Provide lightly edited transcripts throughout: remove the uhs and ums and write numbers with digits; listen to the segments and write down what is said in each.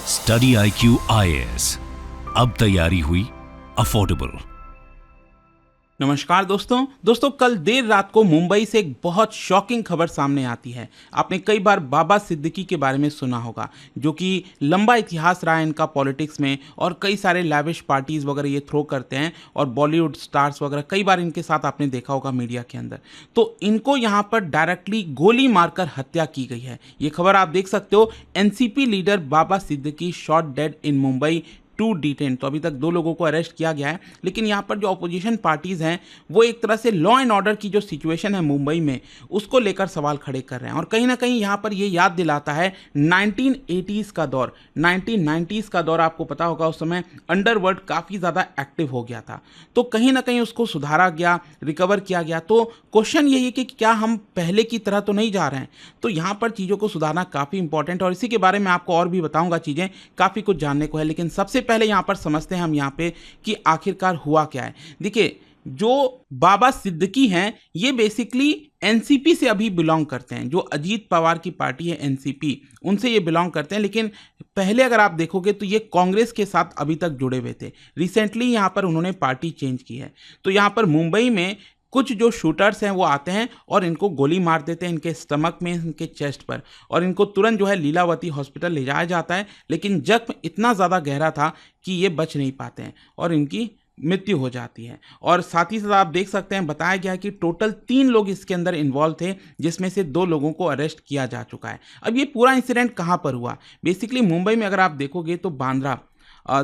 Study IQ IAS, अब तैयारी हुई अफोर्डेबल। नमस्कार दोस्तों कल देर रात को मुंबई से एक बहुत शॉकिंग खबर सामने आती है। आपने कई बार बाबा सिद्दीकी के बारे में सुना होगा, जो कि लंबा इतिहास रहा है इनका पॉलिटिक्स में, और कई सारे लैविश पार्टीज वगैरह ये थ्रो करते हैं, और बॉलीवुड स्टार्स वगैरह कई बार इनके साथ आपने देखा होगा मीडिया के अंदर। तो इनको यहाँ पर डायरेक्टली गोली मारकर हत्या की गई है। ये खबर आप देख सकते हो, एनसीपी लीडर बाबा सिद्दीकी शॉट डेड इन मुंबई, 2 डिटेन। तो अभी तक 2 लोगों को अरेस्ट किया गया है, लेकिन यहाँ पर जो अपोजिशन पार्टीज हैं वो एक तरह से लॉ एंड ऑर्डर की जो सिचुएशन है मुंबई में, उसको लेकर सवाल खड़े कर रहे हैं। और कहीं ना कहीं यहाँ पर ये याद दिलाता है 1980s का दौर, 1990s का दौर। आपको पता होगा उस समय अंडरवर्ल्ड काफ़ी ज़्यादा एक्टिव हो गया था, तो कहीं ना कहीं उसको सुधारा गया, रिकवर किया गया। तो क्वेश्चन यही है कि क्या हम पहले की तरह तो नहीं जा रहे हैं? तो यहाँ पर चीज़ों को सुधारना काफ़ी इंपॉर्टेंट है, और इसी के बारे में आपको और भी बताऊंगा। चीज़ें काफ़ी कुछ जानने को है, लेकिन सबसे पहले यहां पर समझते हैं हम यहां पे कि आखिरकार हुआ क्या है। देखिए, जो बाबा सिद्दीकी हैं ये बेसिकली एनसीपी से अभी बिलोंग करते हैं। जो अजीत पवार की पार्टी है एनसीपी, उनसे ये बिलोंग करते हैं। लेकिन पहले अगर आप देखोगे तो ये कांग्रेस के साथ अभी तक जुड़े हुए थे। रिसेंटली यहां पर उन्होंने पार्टी चेंज की है। तो यहां पर मुंबई में कुछ जो शूटर्स हैं वो आते हैं और इनको गोली मार देते हैं, इनके स्टमक में, इनके चेस्ट पर, और इनको तुरंत जो है लीलावती हॉस्पिटल ले जाया जाता है। लेकिन जख्म इतना ज़्यादा गहरा था कि ये बच नहीं पाते हैं और इनकी मृत्यु हो जाती है। और साथ ही साथ आप देख सकते हैं, बताया गया है कि टोटल 3 लोग इसके अंदर इन्वॉल्व थे, जिसमें से 2 लोगों को अरेस्ट किया जा चुका है। अब ये पूरा इंसिडेंट कहाँ पर हुआ? बेसिकली मुंबई में अगर आप देखोगे तो बांद्रा,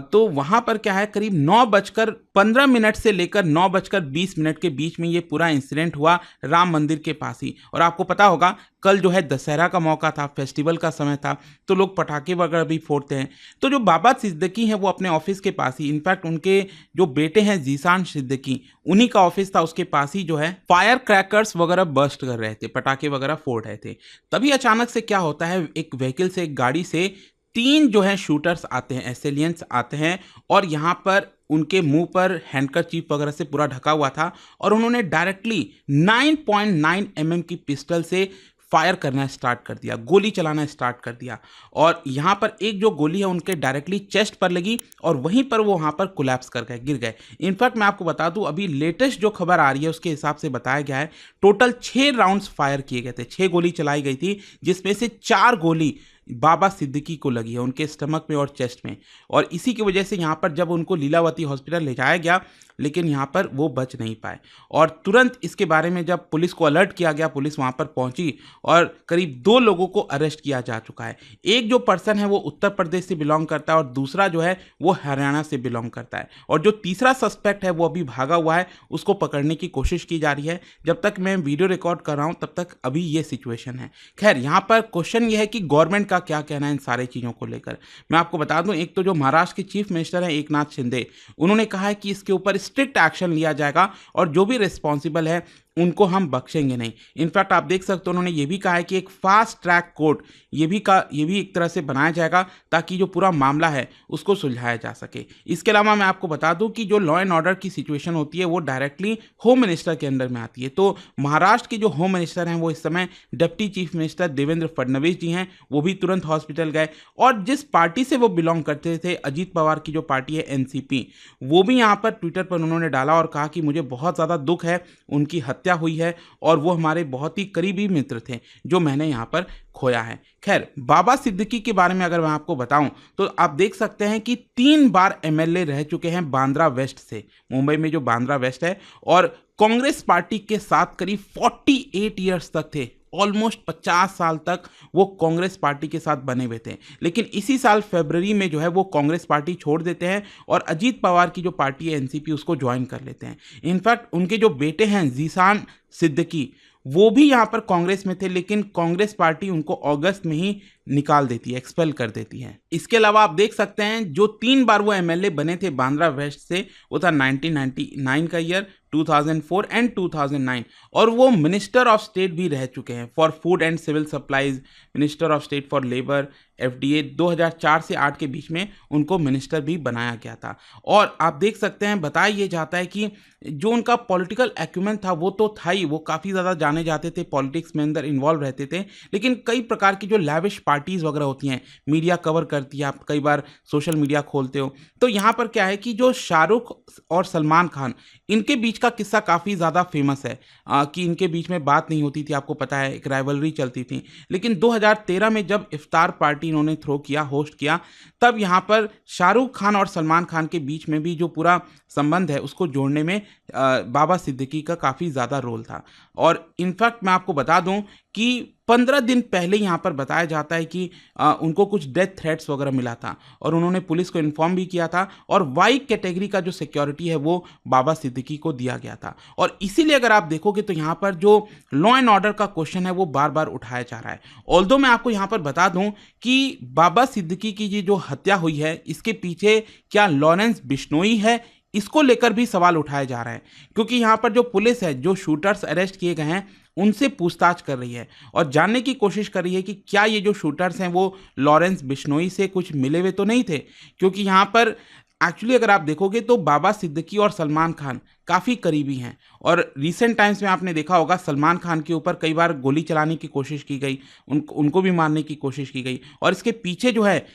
तो वहाँ पर क्या है, करीब 9:15 से लेकर 9:20 के बीच में ये पूरा इंसिडेंट हुआ, राम मंदिर के पास ही। और आपको पता होगा कल जो है दशहरा का मौका था, फेस्टिवल का समय था, तो लोग पटाखे वगैरह भी फोड़ते हैं। तो जो बाबा सिद्दीकी हैं वो अपने ऑफिस के पास ही, इनफैक्ट उनके जो बेटे हैं जीशान सिद्दीकी, उन्हीं का ऑफिस था, उसके पास ही जो है फायर क्रैकर्स वगैरह बर्स्ट कर रहे थे, पटाखे वगैरह फोड़ रहे थे। तभी अचानक से क्या होता है, एक व्हीकल से, एक गाड़ी से 3 जो है शूटर्स आते हैं, एसेलियंस आते हैं, और यहाँ पर उनके मुंह पर हैंडकरचीफ वगैरह से पूरा ढका हुआ था, और उन्होंने डायरेक्टली 9.9 mm की पिस्टल से फायर करना स्टार्ट कर दिया, गोली चलाना स्टार्ट कर दिया। और यहाँ पर एक जो गोली है उनके डायरेक्टली चेस्ट पर लगी, और वहीं पर वो वहाँ पर कोलैप्स कर गए, गिर गए। इनफैक्ट मैं आपको बता दूं, अभी लेटेस्ट जो खबर आ रही है उसके हिसाब से बताया गया है टोटल 6 राउंड्स फायर किए गए थे, 6 गोली चलाई गई थी, जिसमें से 4 गोली बाबा सिद्दीकी को लगी है, उनके स्टमक में और चेस्ट में। और इसी की वजह से यहाँ पर जब उनको लीलावती हॉस्पिटल ले जाया गया, लेकिन यहाँ पर वो बच नहीं पाए। और तुरंत इसके बारे में जब पुलिस को अलर्ट किया गया, पुलिस वहाँ पर पहुँची और करीब 2 लोगों को अरेस्ट किया जा चुका है। एक जो पर्सन है वो उत्तर प्रदेश से बिलोंग करता है, और दूसरा जो है वो हरियाणा से बिलोंग करता है। और जो तीसरा सस्पेक्ट है वो अभी भागा हुआ है, उसको पकड़ने की कोशिश की जा रही है। जब तक मैं वीडियो रिकॉर्ड कर रहा हूँ तब तक अभी ये सिचुएशन है। खैर, यहाँ पर क्वेश्चन ये है कि गवर्नमेंट का क्या कहना है इन सारे चीज़ों को लेकर। मैं आपको बता दूं, एक तो जो महाराष्ट्र के चीफ मिनिस्टर हैं एकनाथ शिंदे, उन्होंने कहा है कि इसके ऊपर स्ट्रिक्ट एक्शन लिया जाएगा, और जो भी रिस्पॉन्सिबल है उनको हम बख्शेंगे नहीं। इनफैक्ट आप देख सकते हो, उन्होंने ये भी कहा है कि एक फास्ट ट्रैक कोर्ट ये भी एक तरह से बनाया जाएगा, ताकि जो पूरा मामला है उसको सुलझाया जा सके। इसके अलावा मैं आपको बता दूं कि जो लॉ एंड ऑर्डर की सिचुएशन होती है वो डायरेक्टली होम मिनिस्टर के अंडर में आती है। तो महाराष्ट्र के जो होम मिनिस्टर हैं वो इस समय deputy chief minister Devendra Fadnavis ji हैं, वो भी तुरंत हॉस्पिटल गए। और जिस पार्टी से वो बिलोंग करते थे, अजीत पवार की जो पार्टी है एनसीपी, वो भी यहाँ पर ट्विटर पर उन्होंने डाला और कहा कि मुझे बहुत ज़्यादा दुख है, उनकी हत्या हुई है, और वो हमारे बहुत ही करीबी मित्र थे जो मैंने यहाँ पर खोया है। खैर, बाबा सिद्दीकी के बारे में अगर मैं आपको बताऊं तो आप देख सकते हैं कि 3 बार एमएलए रह चुके हैं बांद्रा वेस्ट से, मुंबई में जो बांद्रा वेस्ट है, और कांग्रेस पार्टी के साथ करीब 48 ईयर्स तक थे, ऑलमोस्ट 50 साल तक वो कांग्रेस पार्टी के साथ बने हुए थे। लेकिन इसी साल फरवरी में जो है वो कांग्रेस पार्टी छोड़ देते हैं, और अजीत पवार की जो पार्टी है एनसीपी, उसको ज्वाइन कर लेते हैं। इनफैक्ट उनके जो बेटे हैं जीशान सिद्दीकी, वो भी यहाँ पर कांग्रेस में थे, लेकिन कांग्रेस पार्टी उनको अगस्त में ही निकाल देती है, एक्सपेल कर देती है। इसके अलावा आप देख सकते हैं जो 3 बार वो एमएलए बने थे बांद्रा वेस्ट से, वो था 1999 का ईयर, 2004 एंड 2009, और वो मिनिस्टर ऑफ स्टेट भी रह चुके हैं for food and civil supplies, minister of state for labour, FDA. 2004 से 8 के बीच में उनको मिनिस्टर भी बनाया गया था। और आप देख सकते हैं, बताया ये जाता है कि जो उनका पॉलिटिकल एक्यूमेंट था वो तो था ही, वो काफ़ी ज़्यादा जाने जाते थे, पॉलिटिक्स में अंदर इन्वॉल्व रहते थे, लेकिन कई प्रकार की जो लैविश पार्टीज़ वगैरह होती हैं, मीडिया कवर करती है, आप कई बार सोशल मीडिया खोलते हो, तो यहाँ पर क्या है कि जो शाहरुख और सलमान खान, इनके बीच का किस्सा काफ़ी ज़्यादा फेमस है कि इनके बीच में बात नहीं होती थी, आपको पता है, एक राइवलरी चलती थी। लेकिन 2013 में जब इफ्तार पार्टी इन्होंने थ्रो किया, होस्ट किया, तब यहाँ पर शाहरुख खान और सलमान खान के बीच में भी जो पूरा संबंध है उसको जोड़ने में बाबा सिद्दीकी का काफ़ी ज़्यादा रोल था। और इनफैक्ट मैं आपको बता दूं कि 15 दिन पहले यहाँ पर बताया जाता है कि उनको कुछ डेथ थ्रेट्स वगैरह मिला था और उन्होंने पुलिस को इन्फॉर्म भी किया था, और वाई कैटेगरी का जो सिक्योरिटी है वो बाबा सिद्दीकी को दिया गया था। और इसीलिए अगर आप देखोगे तो यहाँ पर जो लॉ एंड ऑर्डर का क्वेश्चन है वो बार बार उठाया जा रहा है। ऑल्दो मैं आपको यहाँ पर बता दूं कि बाबा सिद्दीकी की ये जो हत्या हुई है, इसके पीछे क्या लॉरेंस बिश्नोई है, इसको लेकर भी सवाल उठाए जा रहे हैं, क्योंकि यहाँ पर जो पुलिस है, जो शूटर्स अरेस्ट किए गए हैं, उनसे पूछताछ कर रही है और जानने की कोशिश कर रही है कि क्या ये जो शूटर्स हैं वो लॉरेंस बिश्नोई से कुछ मिले हुए तो नहीं थे। क्योंकि यहाँ पर एक्चुअली अगर आप देखोगे तो बाबा सिद्दीकी और सलमान खान काफ़ी करीबी हैं, और रिसेंट टाइम्स में आपने देखा होगा सलमान खान के ऊपर कई बार गोली चलाने की कोशिश की गई, उनको भी मारने की कोशिश की गई, और इसके पीछे जो है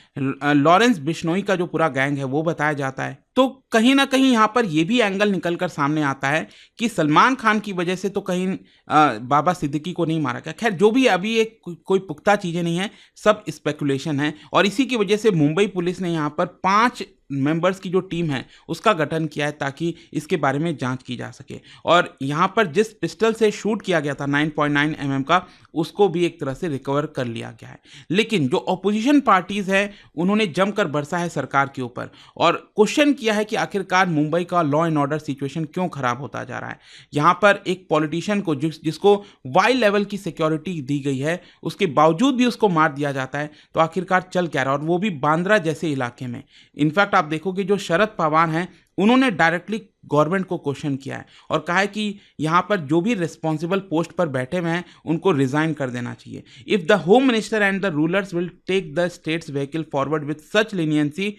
लॉरेंस बिश्नोई का जो पूरा गैंग है वो बताया जाता है। तो कहीं ना कहीं यहाँ पर ये भी एंगल निकल कर सामने आता है कि सलमान खान की वजह से तो कहीं बाबा सिद्दीकी को नहीं मारा गया। खैर जो भी, अभी एक कोई पुख्ता चीज़ें नहीं है, सब स्पेकुलेशन है, और इसी की वजह से मुंबई पुलिस ने यहाँ पर 5 मेंबर्स की जो टीम है उसका गठन किया है ताकि इसके बारे में जांच की जा सके। और यहाँ पर जिस पिस्टल से शूट किया गया था 9.9 mm का, उसको भी एक तरह से रिकवर कर लिया गया है। लेकिन जो ऑपोजिशन पार्टीज है उन्होंने जमकर बरसा है सरकार के ऊपर और क्वेश्चन किया है कि आखिरकार मुंबई का लॉ एंड ऑर्डर सिचुएशन क्यों खराब होता जा रहा है। यहाँ पर एक पॉलिटिशियन को जिसको वाई लेवल की सिक्योरिटी दी गई है, उसके बावजूद भी उसको मार दिया जाता है, तो आखिरकार चल क्या रहा है, और वो भी बांद्रा जैसे इलाके में। इनफैक्ट आप देखोगे जो शरद पवार हैं उन्होंने डायरेक्टली गवर्नमेंट को क्वेश्चन किया है और कहा है कि यहाँ पर जो भी रिस्पॉन्सिबल पोस्ट पर बैठे हुए हैं उनको रिजाइन कर देना चाहिए। If the home minister and the rulers will take the state's vehicle forward with such leniency,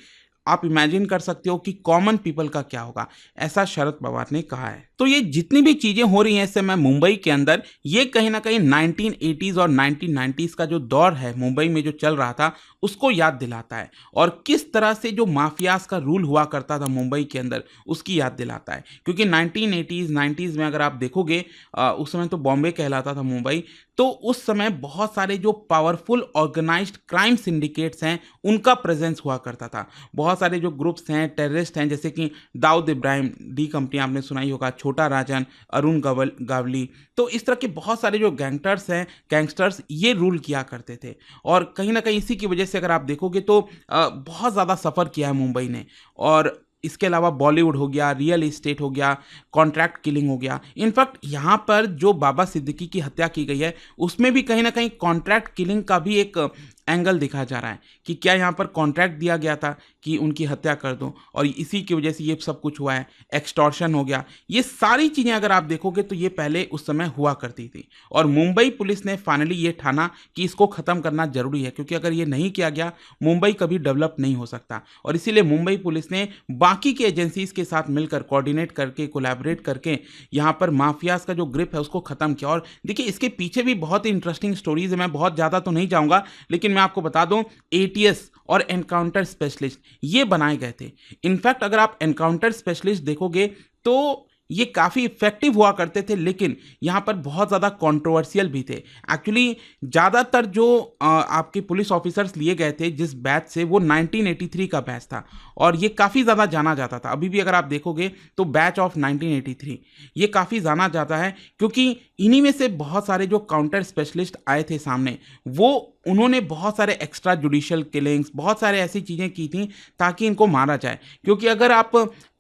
आप इमेजिन कर सकते हो कि कॉमन पीपल का क्या होगा, ऐसा शरद पवार ने कहा है। तो ये जितनी भी चीजें हो रही हैं इस समय मुंबई के अंदर, ये कहीं ना कहीं 1980s और 1990s का जो दौर है मुंबई में जो चल रहा था उसको याद दिलाता है, और किस तरह से जो माफियाज का रूल हुआ करता था मुंबई के अंदर उसकी याद दिलाता है। क्योंकि 1980s 90s में अगर आप देखोगे उस समय तो बॉम्बे कहलाता था मुंबई, तो उस समय बहुत सारे जो पावरफुल ऑर्गेनाइज्ड क्राइम सिंडिकेट्स हैं उनका प्रेजेंस हुआ करता था। बहुत सारे जो ग्रुप्स हैं, टेररिस्ट हैं, जैसे कि दाऊद इब्राहिम, डी कंपनी आपने सुनाई होगा, छोटा राजन, अरुण गावली, तो इस तरह के बहुत सारे जो गैंगस्टर्स ये रूल किया करते थे। और कहीं ना कहीं इसी की वजह से अगर आप देखोगे तो बहुत ज़्यादा सफ़र किया है मुंबई ने। और इसके अलावा बॉलीवुड हो गया, रियल एस्टेट हो गया, कॉन्ट्रैक्ट किलिंग हो गया। इनफैक्ट यहाँ पर जो बाबा सिद्दीकी की हत्या की गई है उसमें भी कहीं ना कहीं कॉन्ट्रैक्ट किलिंग का भी एक एंगल दिखा जा रहा है कि क्या यहाँ पर कॉन्ट्रैक्ट दिया गया था कि उनकी हत्या कर दो, और इसी की वजह से ये सब कुछ हुआ है। एक्सटॉर्शन हो गया, ये सारी चीज़ें अगर आप देखोगे तो ये पहले उस समय हुआ करती थी, और मुंबई पुलिस ने फाइनली ये ठाना कि इसको ख़त्म करना जरूरी है, क्योंकि अगर ये नहीं किया गया मुंबई कभी डेवलप नहीं हो सकता। और इसीलिए मुंबई पुलिस ने बाकी के एजेंसीज के साथ मिलकर कोऑर्डिनेट करके, कोलैबोरेट करके यहाँ पर माफियाज का जो ग्रिप है उसको ख़त्म किया। और देखिए इसके पीछे भी बहुत ही इंटरेस्टिंग स्टोरीज है, मैं बहुत ज़्यादा तो नहीं जाऊँगा, लेकिन मैं आपको बता दूं ATS और एनकाउंटर स्पेशलिस्ट ये बनाए गए थे। इनफैक्ट अगर आप एनकाउंटर स्पेशलिस्ट देखोगे तो ये काफ़ी इफेक्टिव हुआ करते थे, लेकिन यहाँ पर बहुत ज़्यादा कंट्रोवर्शियल भी थे। एक्चुअली ज़्यादातर जो आपके पुलिस ऑफिसर्स लिए गए थे जिस बैच से, वो 1983 का बैच था, और ये काफ़ी ज़्यादा जाना जाता था। अभी भी अगर आप देखोगे तो बैच ऑफ 1983 ये काफ़ी जाना जाता है, क्योंकि इन्हीं में से बहुत सारे जो काउंटर स्पेशलिस्ट आए थे सामने, वो उन्होंने बहुत सारे एक्स्ट्रा जुडिशियल किलिंग्स, बहुत सारे ऐसी चीज़ें की थी ताकि इनको मारा जाए। क्योंकि अगर आप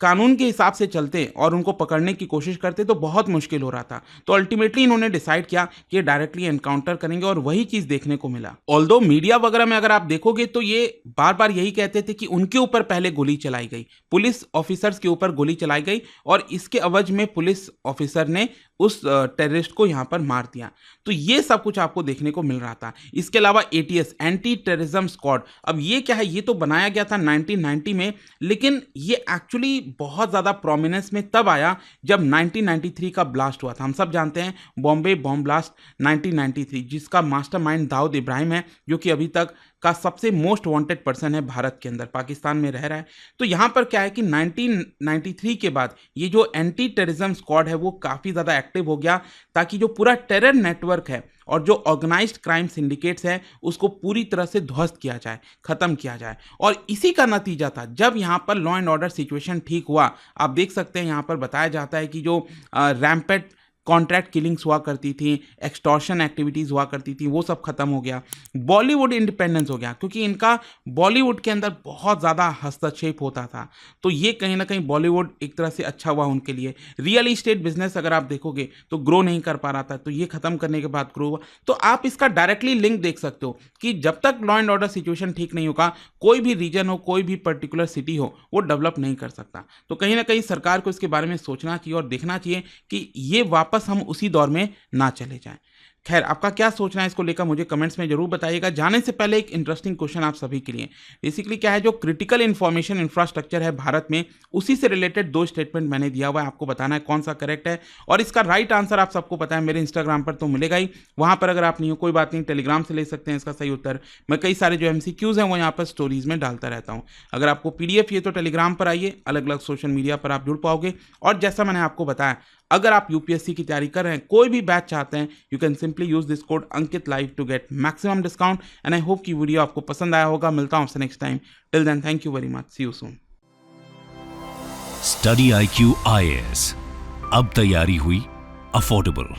कानून के हिसाब से चलते और उनको पकड़ने की कोशिश करते तो बहुत मुश्किल हो रहा था। तो अल्टीमेटली इन्होंने डिसाइड किया कि डायरेक्टली एनकाउंटर करेंगे, और वही चीज़ देखने को मिला। ऑल्दो मीडिया वगैरह में अगर आप देखोगे तो ये बार बार यही कहते थे कि उनके ऊपर पहले गोली चलाई गई, पुलिस ऑफिसर्स के ऊपर गोली चलाई गई, और इसके अवज में पुलिस ऑफिसर ने उस टेररिस्ट को यहाँ पर मार दिया। तो ये सब कुछ आपको देखने को मिल रहा था। इसके अलावा एटीएस, एंटी टेररिज्म स्क्वाड, अब ये क्या है, ये तो बनाया गया था 1990 में, लेकिन ये एक्चुअली बहुत ज़्यादा प्रोमिनेंस में तब आया जब 1993 का ब्लास्ट हुआ था। हम सब जानते हैं बॉम्बे बॉम्ब ब्लास्ट 1993, जिसका मास्टरमाइंड दाऊद इब्राहिम है, जो कि अभी तक का सबसे मोस्ट वांटेड पर्सन है भारत के अंदर, पाकिस्तान में रह रहा है। तो यहाँ पर क्या है कि 1993 के बाद ये जो एंटी टेररिज्म स्क्वाड है वो काफ़ी ज़्यादा एक्टिव हो गया, ताकि जो पूरा टेरर नेटवर्क है और जो ऑर्गेनाइज्ड क्राइम सिंडिकेट्स है उसको पूरी तरह से ध्वस्त किया जाए, ख़त्म किया जाए। और इसी का नतीजा था जब यहाँ पर लॉ एंड ऑर्डर सिचुएशन ठीक हुआ। आप देख सकते हैं यहाँ पर बताया जाता है कि जो रैम्पेट कॉन्ट्रैक्ट किलिंग्स हुआ करती थी, एक्सटॉर्शन एक्टिविटीज़ हुआ करती थी, वो सब खत्म हो गया। बॉलीवुड इंडिपेंडेंस हो गया, क्योंकि इनका बॉलीवुड के अंदर बहुत ज़्यादा हस्तक्षेप होता था। तो ये कहीं ना कहीं बॉलीवुड एक तरह से अच्छा हुआ उनके लिए। रियल इस्टेट बिजनेस अगर आप देखोगे तो ग्रो नहीं कर पा रहा था, तो ये खत्म करने के बाद ग्रो हुआ। तो आप इसका डायरेक्टली लिंक देख सकते हो कि जब तक लॉ एंड ऑर्डर सिचुएशन ठीक नहीं होगा, कोई भी रीजन हो, कोई भी पर्टिकुलर सिटी हो, वो डेवलप नहीं कर सकता। तो कहीं ना कहीं सरकार को इसके बारे में सोचना चाहिए और देखना चाहिए कि ये वापस हम उसी दौर में ना चले जाएं। खैर, आपका क्या सोचना है इसको लेकर मुझे कमेंट्स में जरूर बताइएगा। जाने से पहले एक इंटरेस्टिंग क्वेश्चन आप सभी के लिए। बेसिकली क्या है, जो क्रिटिकल इंफॉर्मेशन इंफ्रास्ट्रक्चर है भारत में, उसी से रिलेटेड 2 स्टेटमेंट मैंने दिया हुआ है, आपको बताना है कौन सा करेक्ट है। और इसका राइट आंसर आप सबको पता है, मेरे इंस्टाग्राम पर तो मिलेगा ही, वहां पर अगर आप नहीं हो कोई बात नहीं, टेलीग्राम से ले सकते हैं इसका सही उत्तर। मैं कई सारे जो MCQs हैं वो यहाँ पर स्टोरीज में डालता रहता हूँ। अगर आपको PDF ये तो टेलीग्राम पर आइए, अलग अलग सोशल मीडिया पर आप जुड़ पाओगे। और जैसा मैंने आपको बताया, अगर आप UPSC की तैयारी कर रहे हैं, कोई भी बैच चाहते हैं, you can simply use this code Ankit live to get maximum discount. And I hope कि वीडियो आपको पसंद आया होगा। मिलता हूं आपसे next time. Till then, thank you very much, see you soon. Study IQ IAS, अब तैयारी हुई अफोर्डेबल।